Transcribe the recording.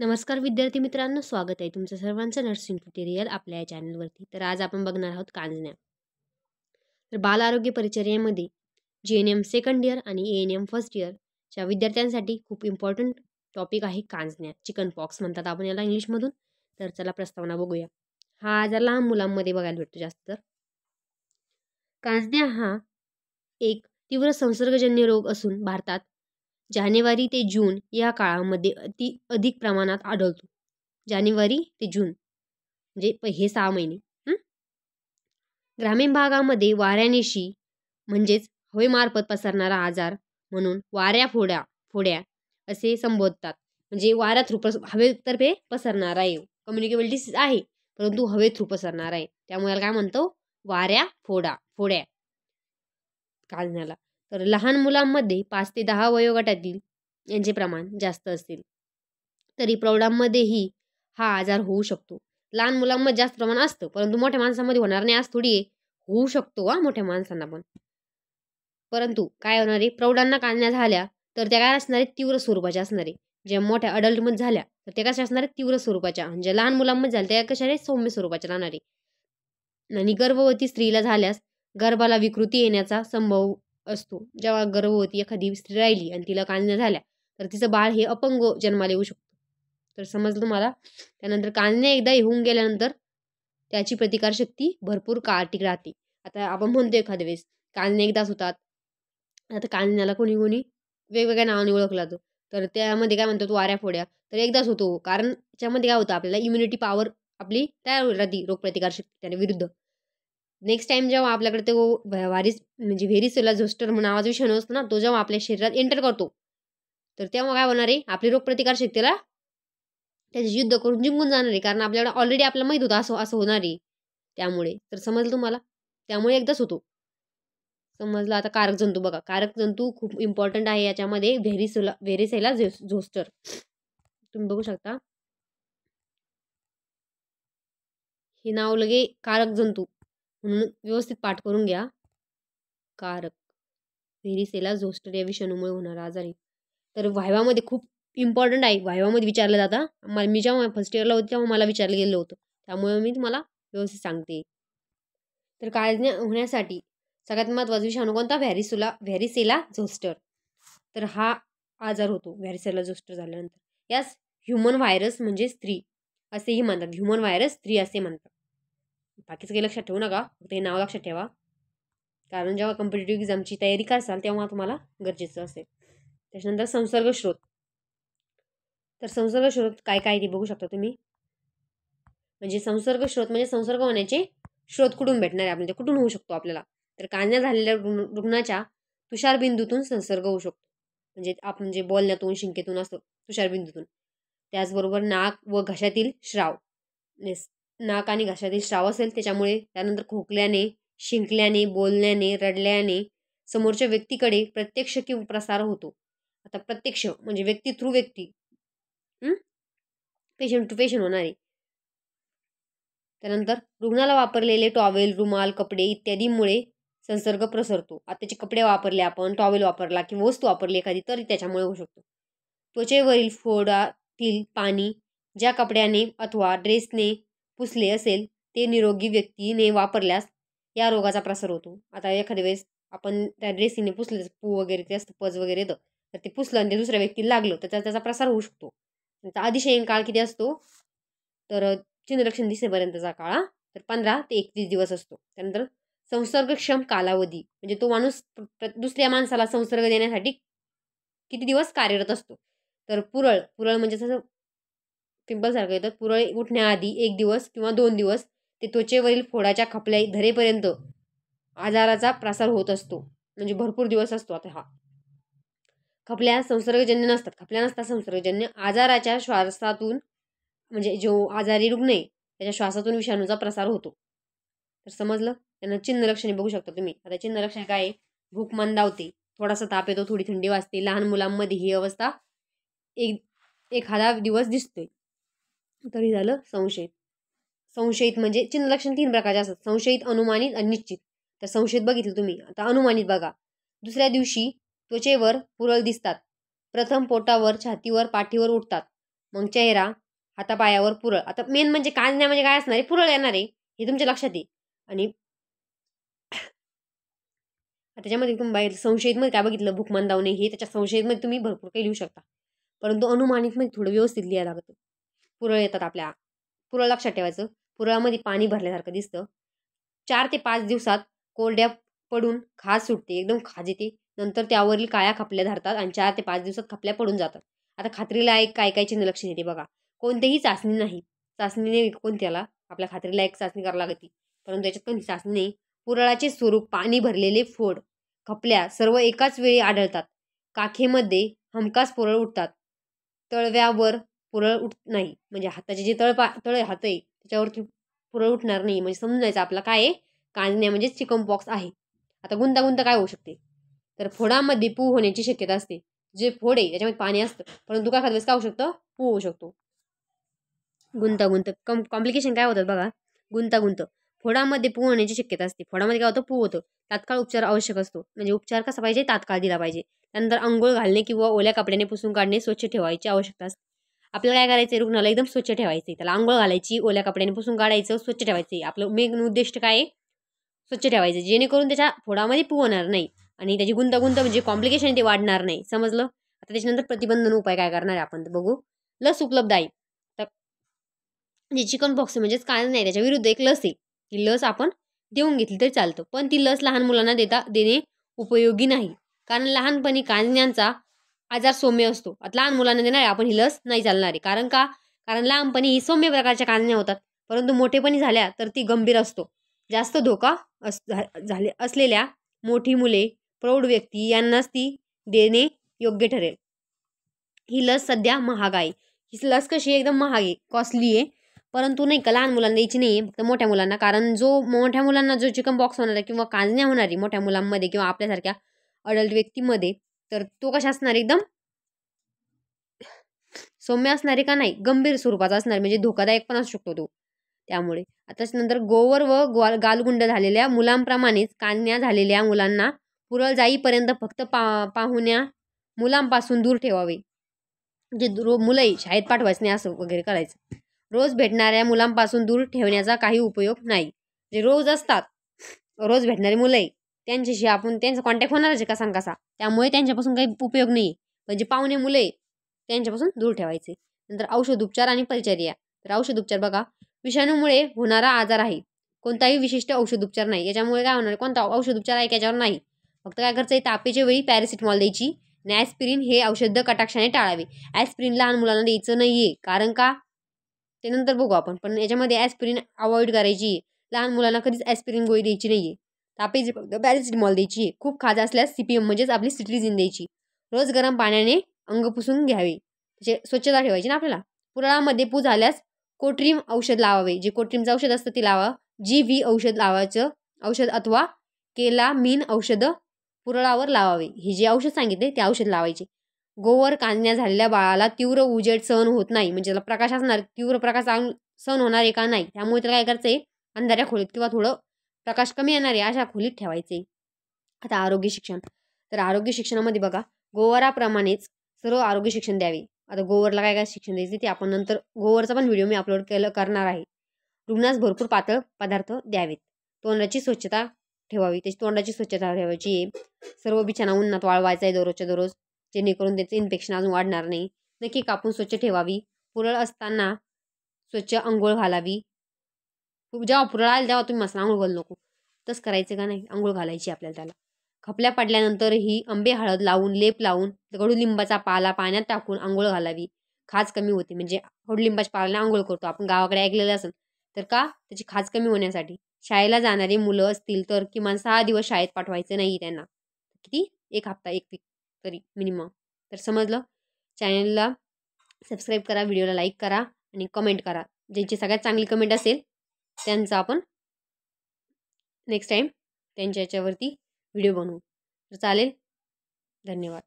नमस्कार विद्यार्थी मित्रांनो, स्वागत आहे तुमचं सर्वांचं नर्सिंग ट्युटोरियल आपल्या या चॅनलवरती. तर आज आपण बघणार आहोत कांजण्या. तर बाल आरोग्य परिचर्येमध्ये GNM सेकंड इयर आणि ANM फर्स्ट इयरच्या विद्यार्थ्यांसाठी खूप इम्पॉर्टंट टॉपिक आहे कांजण्या. चिकन पॉक्स म्हणतात आपण याला इंग्लिशमधून. तर चला प्रस्तावना बघूया. हा आजार लहान मुलांमध्ये बघायला भेटतो जास्त. तर कांजण्या हा एक तीव्र संसर्गजन्य रोग असून भारतात जानेवारी ते जून या काळामध्ये अधिक प्रमाणात आढळतो. जानेवारी ते जून म्हणजे हे 6 महिने. ग्रामीण भागामध्ये वाऱ्यानेशी म्हणजेच हवेमार्फत पसरणारा आजार म्हणून फोड्या असे संबोधतात. म्हणजे वाऱ्या थ्रू हवेतर्फे पसरणारा आहे. कम्युनिकेबल डिसीज आहे, परंतु हवे थ्रू पसरणार आहे. त्यामुळे याला काय म्हणतो? फोड्या कांजण्याला. तर लहान मुलांमध्ये 5 ते 10 वयोगटातील यांचे प्रमाण जास्त असेल. तरी प्रौढांमध्येही हा आजार होऊ शकतो. लहान मुलांमध्ये जास्त प्रमाण असतं, परंतु मोठ्या माणसांमध्ये होणार नाही असं थोडी आहे. होऊ शकतो मोठ्या माणसांना पण. परंतु काय होणार आहे, प्रौढांना कांजण्या झाल्या तर त्या काय असणार आहे? तीव्र स्वरूपाच्या असणार आहे. ज्या मोठ्या अडल्टमध्ये झाल्या तर त्या कशा असणार आहेत? तीव्र स्वरूपाच्या. म्हणजे लहान मुलांमध्ये झाल्या त्या कशा आहेत? सौम्य स्वरूपाच्या राहणार आहे. आणि गर्भवती स्त्रीला झाल्यास गर्भाला विकृती येण्याचा संभव असतो. जेव्हा गर्भवती एखादी स्त्री राहिली आणि तिला कांजण्या झाल्या तर तिचं बाळ हे अपंग जन्माला येऊ शकतं. तर समजलं तुम्हाला? त्यानंतर कांजण्या एकदा येऊन गेल्यानंतर त्याची प्रतिकारशक्ती भरपूर काळ टिक राहते. आता आपण म्हणतो एखाद्या वेळेस कांजण्या एकदाच होतात. आता कांजण्याला कोणी वेगवेगळ्या नावाने ओळखला जातो. तर त्यामध्ये काय म्हणतात? वाऱ्या-फोड्या. तर एकदाच होतो, कारण त्याच्यामध्ये काय होतं, आपल्याला इम्युनिटी पॉवर आपली तयार होत राहते रोगप्रतिकारशक्ती त्याच्या विरुद्ध. नेक्स्ट टाइम जेव्हा आपल्याकडे तो म्हणजे व्हेरिसेला झोस्टर नावाचा विषाणू असतो ना, तो जेव्हा आपल्या शरीरात एंटर करतो तर तेव्हा काय होणार आहे? आपली रोगप्रतिकारशक्तीला त्याचे युद्ध करून जिंकून जाणार आहे. कारण आपल्याला ऑलरेडी आपल्याला माहीत होतं असं होणार आहे. त्यामुळे तर समजलं तुम्हाला? त्यामुळे एकदाच होतो. समजलं. आता कारक जंतू बघा. कारक जंतू खूप इम्पॉर्टंट आहे याच्यामध्ये. व्हेरिसेला झोस्टर तुम्ही बघू शकता. हे नाव लगे कारक जंतू म्हणून व्यवस्थित पाठ करून घ्या. कारक व्हेरिसेला झोस्टर या विषाणूमुळे होणारा आजार आहे. तर व्हायवामध्ये खूप इम्पॉर्टंट आहे. व्हायवामध्ये विचारलं जातं. मी जेव्हा फर्स्ट इयरला होते तेव्हा मला विचारलं गेलं होतं. त्यामुळे मी तुम्हाला व्यवस्थित सांगते. तर कांजण्या होण्यासाठी सगळ्यात महत्त्वाचा विषाणू कोणता? व्हेरिसेला झोस्टर. तर हा आजार होतो व्हेरिसेला झोस्टर झाल्यानंतर. यास ह्युमन व्हायरस म्हणजे स्त्री असेही म्हणतात. ह्युमन व्हायरस स्त्री असे म्हणतात. बाकीचं काही लक्षात ठेवू नका, फक्त हे नाव लक्षात ठेवा. कारण जेव्हा कॉम्पिटेटिव्ह एक्झामची तयारी करसाल तेव्हा तुम्हाला गरजेचं असेल. त्याच्यानंतर संसर्ग स्रोत. तर संसर्ग स्रोत काय काय ते बघू शकता तुम्ही. म्हणजे संसर्ग स्रोत म्हणजे संसर्ग होण्याचे स्रोत कुठून भेटणार आहे आपल्याला, कुठून होऊ शकतो आपल्याला. तर कांजण्या झालेल्या रुग्णाच्या तुषारबिंदूतून संसर्ग होऊ शकतो. म्हणजे आपण जे बोलण्यातून, शिंकेतून असं तुषारबिंदूतून. त्याचबरोबर नाक व घशातील स्राव. नाक आणि घशातील स्राव असेल त्याच्यामुळे. त्यानंतर खोकल्याने, शिंकल्याने, बोलण्याने, रडल्याने समोरच्या व्यक्तीकडे प्रत्यक्ष किंवा प्रसार होतो. आता प्रत्यक्ष म्हणजे व्यक्ती थ्रू व्यक्ती, पेशंट टू पेशंट होणार आहे. त्यानंतर रुग्णाला वापरलेले टॉवेल, रुमाल, कपडे इत्यादीमुळे संसर्ग प्रसरतो. आता त्याचे कपडे वापरले आपण, टॉवेल वापरला किंवा वस्तू वापरली एखादी तरी त्याच्यामुळे होऊ शकतो. त्वचेवरील फोडातील पाणी ज्या कपड्याने अथवा ड्रेसने पुसले असेल ते निरोगी व्यक्तीने वापरल्यास या रोगाचा प्रसार होतो. आता एखाद्या वेळेस आपण त्या ड्रेसिने पुसले, पू वगैरे ते असतं, पज वगैरे येतं, तर ते पुसलं आणि ते दुसऱ्या व्यक्तीला लागलं तर त्याचा प्रसार होऊ शकतो. त्याचा अधिशयन काळ किती असतो? तर चिन्हलक्षण दिसेपर्यंतचा काळ तर 15 ते 21 दिवस असतो. त्यानंतर संसर्गक्षम कालावधी म्हणजे तो माणूस दुसऱ्या माणसाला संसर्ग देण्यासाठी किती दिवस कार्यरत असतो. तर पुरळ म्हणजे जसं पिंपलसारखं येतं. पुरळ उठण्याआधी 1 दिवस किंवा 2 दिवस ते त्वचेवरील फोडाच्या खपल्या धरेपर्यंत आजाराचा प्रसार होत असतो. म्हणजे भरपूर दिवस असतो. आता हा खपल्या संसर्गजन्य नसतात. खपल्या नसतात संसर्गजन्य. आजाराच्या श्वासातून म्हणजे जो आजारी रुग्ण आहे त्याच्या श्वासातून विषाणूचा प्रसार होतो. तर समजलं? त्यांना चिन्हलक्षणे बघू शकता तुम्ही. आता चिन्हलक्षणे काय आहे? भूक मंदावते, थोडासा ताप येतो, थोडी थंडी वाजते. लहान मुलांमध्ये ही अवस्था एखादा दिवस दिसतोय. तरी झालं संशयित. संशयित म्हणजे चिन्हलक्षण 3 प्रकारचे असतात. संशयित, अनुमानित आणि निश्चित. तर संशयित बघितलं तुम्ही. आता अनुमानित बघा. दुसऱ्या दिवशी त्वचेवर पुरळ दिसतात. प्रथम पोटावर, छातीवर, पाठीवर उठतात. मग चेहरा, हातापायावर पुरळ. आता मेन म्हणजे कांजण्या म्हणजे काय असणार आहे, पुरळ येणार आहे, हे तुमच्या लक्षात येईल. आणि त्याच्यामध्ये तुम्ही बाहेर संशयितमध्ये काय बघितलं, भूकमंदावणे, हे त्याच्या संशयितमध्ये तुम्ही भरपूर काही लिहू शकता. परंतु अनुमानितमध्ये थोडं व्यवस्थित लिहायला लागतं. पुरळ येतात आपल्या. पुरळ लक्षात ठेवायचं. पुरळामध्ये पाणी भरल्यासारखं दिसतं. 4 ते 5 दिवसात कोरड्या पडून खाज सुटते, एकदम खाज येते. नंतर त्यावरील काळ्या खपल्या धरतात आणि 4 ते 5 दिवसात खपल्या पडून जातात. आता खात्रीला एक काय काय चिन्ह लक्षात येते बघा. कोणतीही चाचणी नाही. चाचणीने कोणत्याला आपल्या खात्रीला एक चाचणी करावी लागते. परंतु याच्यात कोणती चाचणी नाही. पुरळाचे स्वरूप, पाणी भरलेले फोड, खपल्या सर्व एकाच वेळी आढळतात. काखेमध्ये हमखास पुरळ उठतात. तळव्यावर पुरळ उठत नाही. म्हणजे हाताचे जे तळ हात आहे त्याच्यावरती पुरळ उठणार नाही. म्हणजे समजून जायचं आपला काय आहे, कांजण्या म्हणजे चिकन पॉक्स आहे. आता गुंतागुंत काय होऊ शकते, तर फोडामध्ये पू होण्याची शक्यता असते. जे फोड आहे त्याच्यामध्ये पाणी असतं, परंतु काय खाल्ल्यास काय होऊ शकतं, पू होऊ शकतो. गुंतागुंत कॉम्प्लिकेशन काय होतात बघा. गुंतागुंत फोडामध्ये पू होण्याची शक्यता असते. फोडामध्ये काय होतं, पू होतं. तात्काळ उपचार आवश्यक असतो. म्हणजे उपचार कसा पाहिजे, तात्काळ दिला पाहिजे. त्यानंतर अंघोळ घालणे किंवा ओल्या कपड्याने पुसून काढणे, स्वच्छ ठेवायची आवश्यकता असते. आपल्याला काय करायचं, रुग्णाला एकदम स्वच्छ ठेवायचं, त्याला अंघोळ घालायची, ओल्या कपड्याने पुसून काढायचं, स्वच्छ ठेवायचं. आपलं मेन उद्दिष्ट काय आहे, स्वच्छ ठेवायचं, जेणेकरून त्याच्या फोडामध्ये पू होणार नाही आणि त्याची गुंतागुंत म्हणजे कॉम्प्लिकेशन ते वाढणार नाही. समजलं. आता त्याच्यानंतर प्रतिबंधन उपाय काय करणार आहे आपण बघू. लस उपलब्ध आहे. तर जे चिकन पॉक्स म्हणजेच काय नाही, त्याच्या विरुद्ध एक लस आहे. ती लस आपण देऊन घेतली तरी चालतं, पण ती लस लहान मुलांना देणे उपयोगी नाही. कारण लहानपणी कांजण्यांचा आजार सौम्य असतो. आता लहान मुलांना देणार आपण ही लस नाही चालणार आहे. कारण का, कारण लहानपणी ही सौम्य प्रकारच्या कांजण्या होतात, परंतु मोठेपणी झाल्या तर ती गंभीर असतो. जास्त धोका झाले असलेल्या मोठी मुले, प्रौढ व्यक्ती यांनाच ती देणे योग्य ठरेल. ही लस सध्या महाग आहे. ही लस कशी आहे, एकदम महाग आहे, कॉस्टली आहे. परंतु नाही का, लहान मुलांना द्यायची नाही आहे, फक्त मोठ्या मुलांना. कारण मोठ्या मुलांना जो चिकन बॉक्स होणार आहे किंवा कांजण्या होणार आहे मोठ्या मुलांमध्ये किंवा आपल्यासारख्या अडल्ट व्यक्तीमध्ये, तर तो कशा असणार, एकदम सौम्य असणारे का नाही, गंभीर स्वरूपाचा असणार, म्हणजे धोकादायक पण असू शकतो तो. त्यामुळे आता नंतर गोवर व गालगुंड झालेल्या मुलांप्रमाणेच कांजण्या झालेल्या मुलांना पुरळ जाईपर्यंत फक्त पाहुण्या मुलांपासून दूर ठेवावे. म्हणजे मुलंही शाळेत पाठवायचं नाही असं वगैरे करायचं. रोज भेटणाऱ्या मुलांपासून दूर ठेवण्याचा काही उपयोग नाही. जे रोज असतात, रोज भेटणारी मुलं त्यांच्याशी आपण त्यांचा कॉन्टॅक्ट होणारच आहे कसा कसा, त्यामुळे त्यांच्यापासून काही उपयोग नाही. म्हणजे पाहुणे मुले त्यांच्यापासून दूर ठेवायचे. नंतर औषध उपचार आणि परिचर्या. तर औषध उपचार बघा, विषाणूमुळे होणारा आजार आहे, कोणताही विशिष्ट औषध उपचार नाही. याच्यामुळे काय होणार, कोणता औषध उपचार आहे त्याच्यावर नाही. फक्त काय करायचं आहे, तापेच्या वेळी पॅरासिटामॉल द्यायची आणि ॲस्पिरिन हे औषध कटाक्षाने टाळावे. ॲस्पिरिन लहान मुलांना द्यायचं नाही आहे, कारण का ते नंतर बघू आपण, पण याच्यामध्ये ॲस्पिरिन अवॉइड करायची. लहान मुलांना कधीच ॲस्पिरिन गोळी द्यायची नाही आहे. तापेची फक्त पॅरासिटामॉल द्यायची आहे. खूप खाज असल्यास CPM म्हणजेच आपली सिट्रिझिन द्यायची. रोज गरम पाण्याने अंग पुसून घ्यावे, त्याची स्वच्छता ठेवायची ना आपल्याला. पुरळामध्ये पू झाल्यास कोट्रीम औषध लावावे. जे कोट्रीमचं औषध असतं ते लावा. GV औषध लावायचं, औषध अथवा केलामीन औषध पुरळावर लावावे. हे जे औषध सांगितले ते औषध लावायचे. गोवर कांजण्या झालेल्या बाळाला तीव्र उजेड सहन होत नाही, म्हणजे त्याला प्रकाश असणार, तीव्र प्रकाश सहन होणार आहे का नाही, त्यामुळे त्याला काय करायचं आहे, अंधाऱ्या खोलीत किंवा थोडं प्रकाश कमी येणार आहे अशा खोलीत ठेवायचे. आता आरोग्य शिक्षण. तर आरोग्य शिक्षणामध्ये बघा, गोवराप्रमाणेच सर्व आरोग्य शिक्षण द्यावे. आता गोवरला काय काय शिक्षण द्यायचे ते आपण नंतर, गोवरचा पण व्हिडिओ मी अपलोड करणार आहे. रुग्णास भरपूर पातळ पदार्थ द्यावेत. तोंडाची स्वच्छता ठेवावी, त्याची तोंडाची स्वच्छता ठेवायची आहे. सर्व बिछाना उन्हात वाळवायचा आहे दररोजच्या दररोज, जेणेकरून त्याचं इन्फेक्शन अजून वाढणार नाही. नक्की कापून स्वच्छ ठेवावी. पुरळ असताना स्वच्छ अंघोळ घालावी. जेव्हा पुरळ आली तेव्हा तुम्ही मस्त अंघोळ घालू नको, तसं करायचं का नाही, अंघोळ घालायची आपल्याला त्याला. खपल्या पडल्यानंतर ही आंबे हळद लावून, लेप लावून, कडुलिंबाचा पाला पाण्यात टाकून अंघोळ घालावी. खाज कमी होते, म्हणजे कडुलिंबाच्या पाल्याने अंघोळ करतो आपण, गावाकडे ऐकलेलं असेल तर, का त्याची खाज कमी होण्यासाठी. शाळेला जाणारी मुलं असतील तर किमान 6 दिवस शाळेत पाठवायचं नाही त्यांना. किती, 1 हप्ता, 1 वीक तरी मिनिमम. तर समजलं. चॅनलला सबस्क्राईब करा, व्हिडिओला लाईक करा आणि कमेंट करा. ज्यांची सगळ्यात चांगली कमेंट असेल त्यांचं आपण नेक्स्ट टाईम त्यांच्या याच्यावरती व्हिडिओ बनवू. तर चालेल. धन्यवाद.